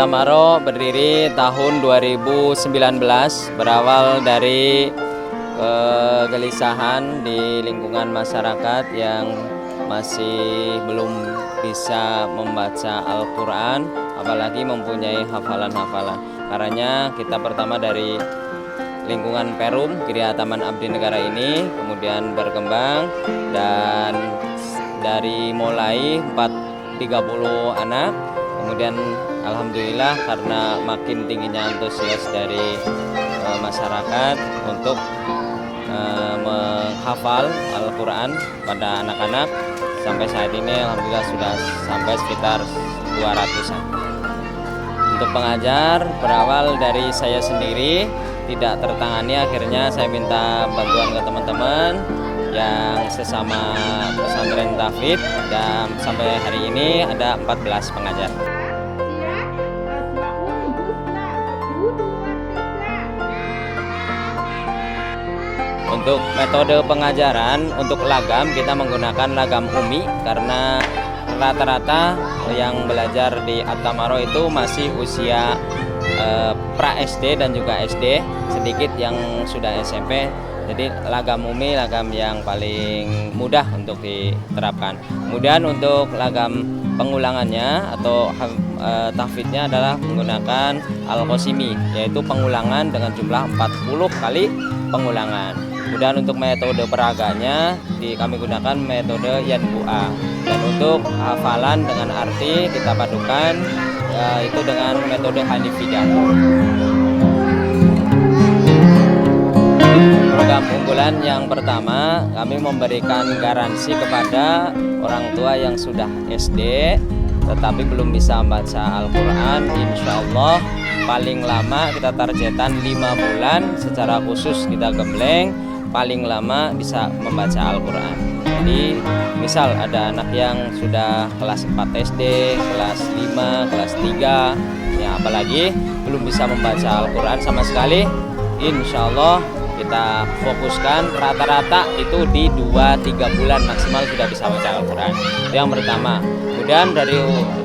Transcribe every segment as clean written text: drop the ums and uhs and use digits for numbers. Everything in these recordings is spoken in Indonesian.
Atamaro berdiri tahun 2019, berawal dari kegelisahan di lingkungan masyarakat yang masih belum bisa membaca Al-Quran, apalagi mempunyai hafalan-hafalan. Karena kita pertama dari lingkungan Perum, Gria Taman Abdi Negara ini, kemudian berkembang dan dari mulai 30 anak, kemudian alhamdulillah karena makin tingginya antusias dari masyarakat untuk menghafal Al-Quran pada anak-anak, sampai saat ini alhamdulillah sudah sampai sekitar 200-an. Untuk pengajar berawal dari saya sendiri, tidak tertangani, akhirnya saya minta bantuan ke teman-teman yang sesama pesantren tahfidz, dan sampai hari ini ada 14 pengajar. Untuk metode pengajaran, untuk lagam kita menggunakan lagam Umi karena rata-rata yang belajar di Atamaro itu masih usia pra SD dan juga SD, sedikit yang sudah SMP. Jadi lagam Umi, lagam yang paling mudah untuk diterapkan. Kemudian untuk lagam pengulangannya atau tahfidznya adalah menggunakan Al-Qasimi, yaitu pengulangan dengan jumlah 40 kali pengulangan. Kemudian untuk metode peraganya kami gunakan metode Yanbu'a, dan untuk hafalan dengan arti kita padukan itu dengan metode Hanifidah. Program unggulan yang pertama, kami memberikan garansi kepada orang tua yang sudah SD tetapi belum bisa membaca Al-Quran. Insya Allah paling lama kita targetan 5 bulan secara khusus kita gembleng, paling lama bisa membaca Al-Quran. Jadi misal ada anak yang sudah kelas 4 SD, kelas 5, kelas 3, ya apalagi belum bisa membaca Al-Quran sama sekali, insya Allah kita fokuskan rata-rata itu di 2-3 bulan maksimal sudah bisa membaca Al-Quran. Itu yang pertama. Kemudian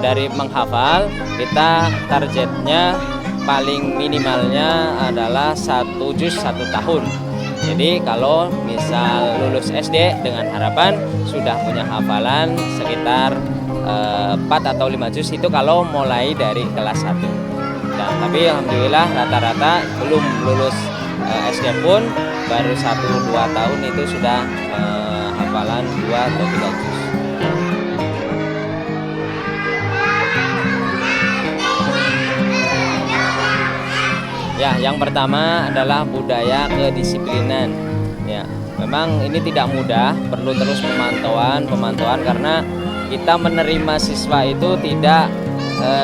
dari menghafal, kita targetnya paling minimalnya adalah 1 juz 1 tahun. Jadi kalau misal lulus SD dengan harapan sudah punya hafalan sekitar 4 atau 5 juz itu kalau mulai dari kelas 1. Nah, tapi alhamdulillah rata-rata belum lulus SD pun baru 1-2 tahun itu sudah hafalan 2 atau 3 juz. Ya, yang pertama adalah budaya kedisiplinan. Ya, memang ini tidak mudah, perlu terus pemantauan karena kita menerima siswa itu tidak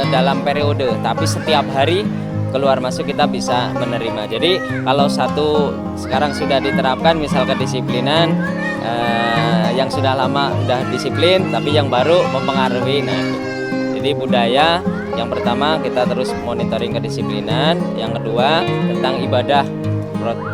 dalam periode, tapi setiap hari keluar masuk kita bisa menerima. Jadi kalau satu sekarang sudah diterapkan, misal kedisiplinan, yang sudah lama sudah disiplin, tapi yang baru mempengaruhi. Nah, jadi budaya. Yang pertama kita terus monitoring kedisiplinan. Yang kedua tentang ibadah,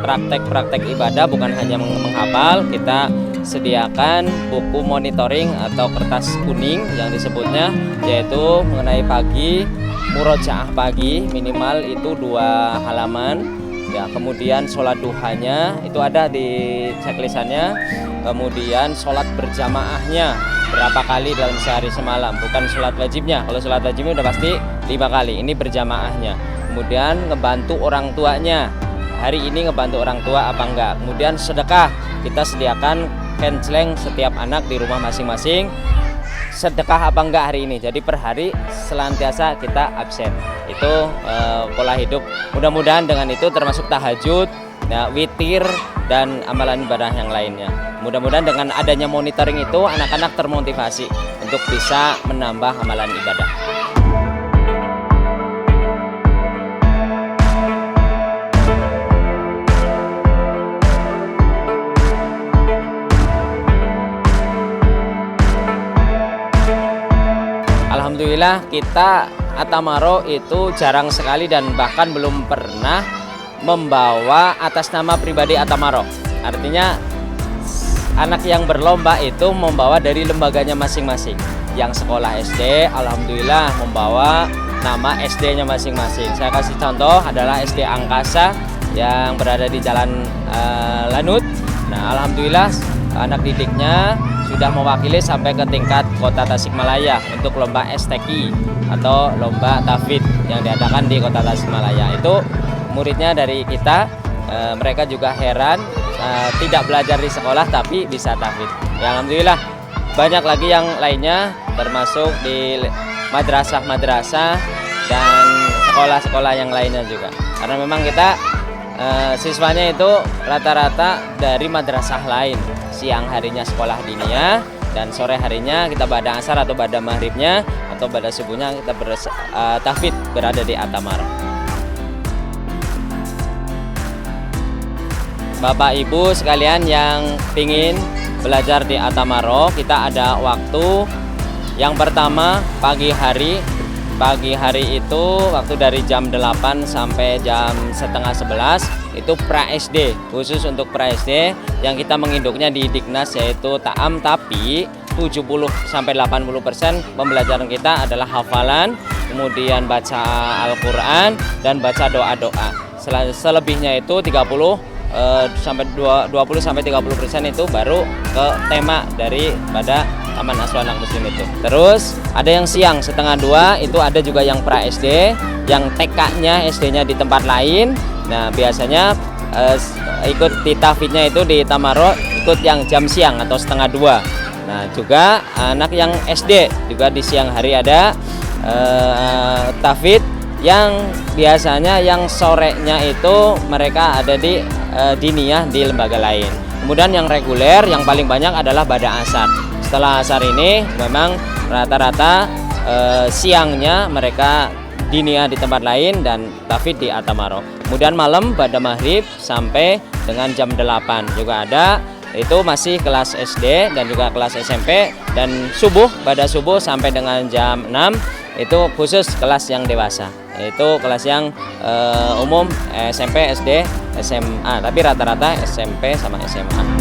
praktek-praktek ibadah, bukan hanya menghafal, kita sediakan buku monitoring atau kertas kuning yang disebutnya, yaitu mengenai pagi, murojaah pagi minimal itu 2 halaman. Ya, kemudian sholat duhanya itu ada di checklistannya. Kemudian sholat berjamaahnya berapa kali dalam sehari semalam, bukan sholat wajibnya. Kalau sholat wajibnya udah pasti 5 kali, ini berjamaahnya. Kemudian ngebantu orang tuanya, hari ini ngebantu orang tua apa enggak. Kemudian sedekah, kita sediakan kenceleng setiap anak di rumah masing-masing, sedekah apa enggak hari ini. Jadi per hari selantiasa kita absen. Itu pola hidup. Mudah-mudahan dengan itu termasuk tahajud, ya, witir, dan amalan ibadah yang lainnya. Mudah-mudahan dengan adanya monitoring itu anak-anak termotivasi untuk bisa menambah amalan ibadah. Alhamdulillah kita Atamaro itu jarang sekali dan bahkan belum pernah membawa atas nama pribadi Atamaro. Artinya anak yang berlomba itu membawa dari lembaganya masing-masing. Yang sekolah SD alhamdulillah membawa nama SD-nya masing-masing. Saya kasih contoh adalah SD Angkasa yang berada di Jalan Lanut. Nah, alhamdulillah anak didiknya sudah mewakili sampai ke tingkat Kota Tasikmalaya untuk lomba STQ atau lomba tahfidz yang diadakan di Kota Tasikmalaya. Itu muridnya dari kita, mereka juga heran tidak belajar di sekolah tapi bisa tahfidz. Ya, alhamdulillah. Banyak lagi yang lainnya termasuk di madrasah-madrasah dan sekolah-sekolah yang lainnya juga. Karena memang kita siswanya itu rata-rata dari madrasah lain. Siang harinya sekolah diniyah dan sore harinya kita bada asar atau bada maghribnya atau bada subuhnya kita tahfidz berada di Atamara. Bapak Ibu sekalian yang ingin belajar di Atamaro, kita ada waktu. Yang pertama pagi hari itu waktu dari jam 8 sampai jam setengah 11 itu pra SD, khusus untuk pra SD yang kita menginduknya di Dignas yaitu Ta'am, tapi 70-80% pembelajaran kita adalah hafalan, kemudian baca Al-Quran dan baca doa-doa. Selebihnya itu 20-30% itu baru ke tema daripada Taman Asuhan Anak Muslim itu. Terus ada yang siang setengah 2 itu ada juga yang pra SD, yang TK-nya SD-nya di tempat lain. Nah biasanya ikut di tahfidznya itu di Tamaro ikut yang jam siang atau setengah 2. Nah juga anak yang SD juga di siang hari ada tahfidz yang biasanya yang sorenya itu mereka ada di diniyah di lembaga lain. Kemudian yang reguler yang paling banyak adalah bada asar. Setelah asar ini memang rata-rata siangnya mereka diniyah di tempat lain dan tahfidz di Atamaro. Kemudian malam bada maghrib sampai dengan jam 8 juga ada. Itu masih kelas SD dan juga kelas SMP, dan subuh bada subuh sampai dengan jam 6 itu khusus kelas yang dewasa. Itu kelas yang umum SMP, SD, SMA, tapi rata-rata SMP sama SMA.